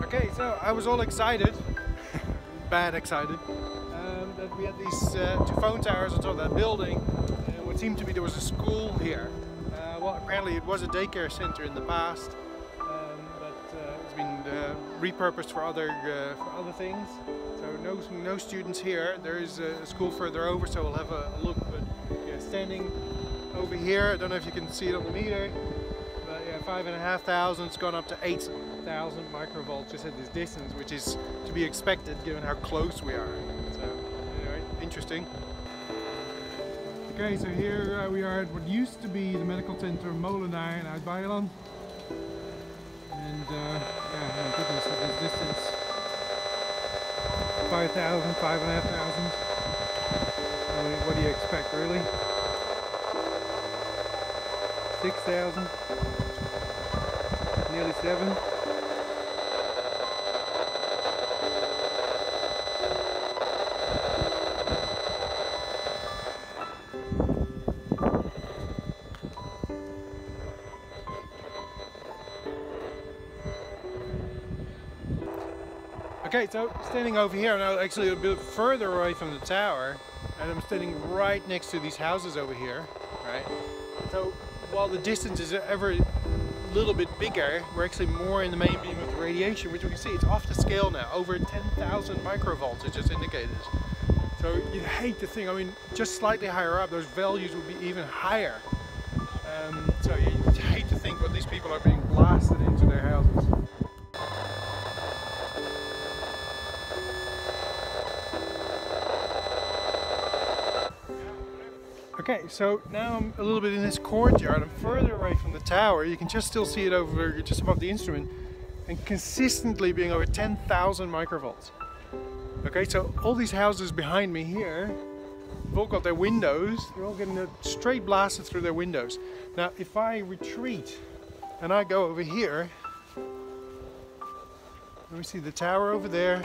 Okay, so I was all excited, bad excited, that we had these two phone towers on top of that building. What seemed to be there was a school here. Well, apparently it was a daycare center in the past, but it's been repurposed for other things. So no students here. There is a school further over, so we'll have a look. But yeah, standing over here, I don't know if you can see it on the meter, but yeah, 5,500. It's gone up to 8,000 microvolts just at this distance, which is to be expected given how close we are. So anyway, interesting. Okay, so here we are at what used to be the medical center mobiele in Oud-Beijerland. And yeah, my goodness, at this distance, 5,000, 5,500. What do you expect, really? 6,000, nearly 7. Okay, so standing over here now, actually a bit further away from the tower, and I'm standing right next to these houses over here, right? So while the distance is ever a little bit bigger, we're actually more in the main beam of the radiation, which we can see it's off the scale now, over 10,000 microvolts it just indicated. So you'd hate to think, I mean, just slightly higher up, those values would be even higher. So you'd hate to think what these people are being blasted into their houses. Okay, so now I'm a little bit in this courtyard. I'm further away from the tower. You can just still see it over just above the instrument, and consistently being over 10,000 microvolts. Okay, so all these houses behind me here, they've all got their windows. They're all getting straight blasted through their windows. Now, if I retreat and I go over here, let me see the tower over there.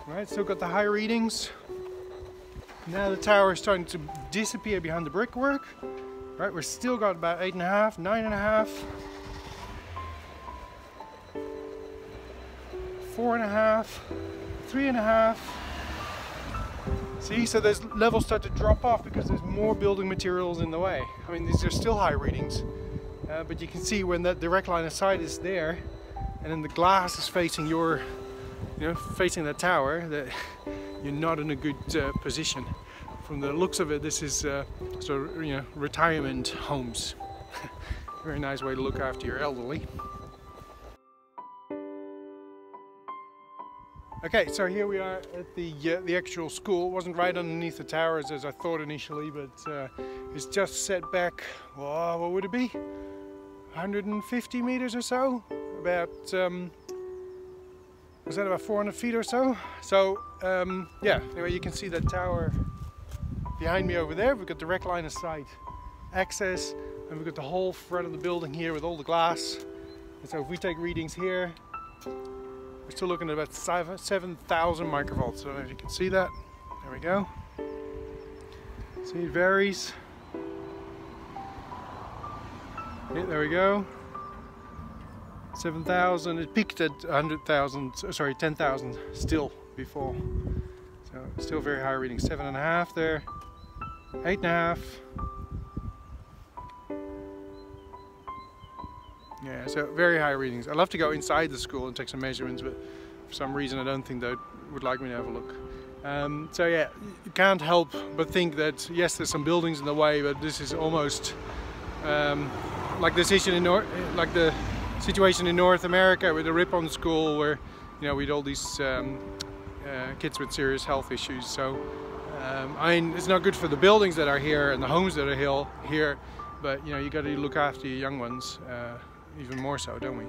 All right, still got the high readings. Now the tower is starting to disappear behind the brickwork. Right, we're still got about 8.5, 9.5, 4.5, 3.5. See, so those levels start to drop off because there's more building materials in the way. I mean, these are still high readings, but you can see when that direct line of sight is there, and then the glass is facing your, facing the tower, that you're not in a good position. From the looks of it, this is sort of, retirement homes. Very nice way to look after your elderly. Okay, so here we are at the actual school. It wasn't right underneath the towers as I thought initially, but it's just set back, well, what would it be? 150 meters or so? About, was that about 400 feet or so? So, yeah, anyway, you can see that tower behind me over there. We've got direct line of sight access, and we've got the whole front of the building here with all the glass. And so if we take readings here, we're still looking at about 7,000 microvolts. So if you can see that, there we go. See, it varies. Okay, there we go. 7,000. It peaked at 100,000. Sorry, 10,000 still before. So still very high reading. 7.5 there. 8.5. Yeah, so very high readings. I'd love to go inside the school and take some measurements, but for some reason I don't think they would like me to have a look. So yeah, you can't help but think that yes, there's some buildings in the way, but this is almost like the situation in North America with the Ripon School, where we had all these kids with serious health issues. So I mean, it's not good for the buildings that are here and the homes that are here, but you got to look after your young ones. Even more so, don't we?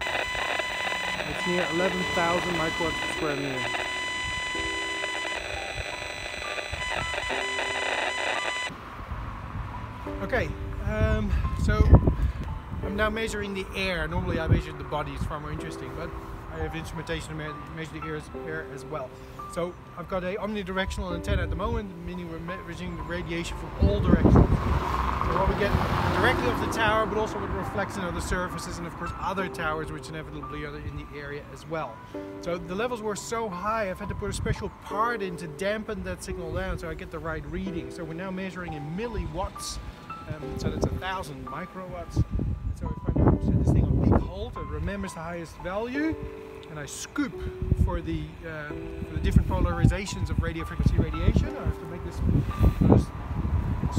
It's near 11,000 microwatts per square meter. Okay, so I'm now measuring the air. Normally I measure the body, it's far more interesting, but I have instrumentation to measure the air as well. So I've got a omnidirectional antenna at the moment, meaning we're measuring the radiation from all directions. So what we get directly off the tower, but also what reflects on other surfaces, and of course other towers which inevitably are in the area as well. So the levels were so high, I've had to put a special part in to dampen that signal down so I get the right reading. So we're now measuring in milliwatts, so that's 1,000 microwatts. So if I now set this thing on peak hold, it remembers the highest value, and I scoop for the different polarizations of radio frequency radiation. I have to make this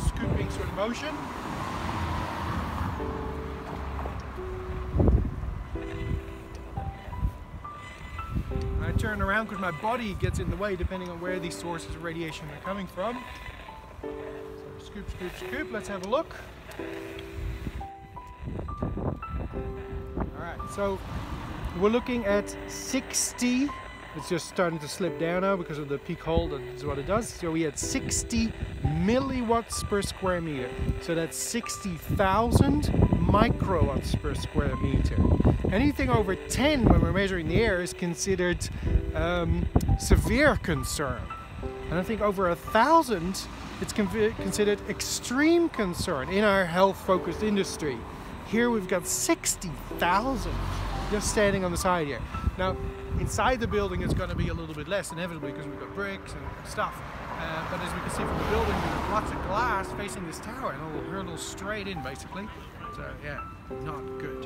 scooping sort of motion. I turn around because my body gets in the way depending on where these sources of radiation are coming from. So scoop, scoop, scoop. Let's have a look. Alright, so we're looking at 60. It's just starting to slip down now because of the peak hold. That's what it does. So we had 60 milliwatts per square meter. So that's 60,000 microwatts per square meter. Anything over 10 when we're measuring the air is considered severe concern. And I think over 1,000 it's considered extreme concern in our health-focused industry. Here we've got 60,000 just standing on the side here. Now, inside the building it's going to be a little bit less inevitably because we've got bricks and stuff. But as we can see from the building, we have lots of glass facing this tower and it'll hurtle straight in basically. So yeah, not good.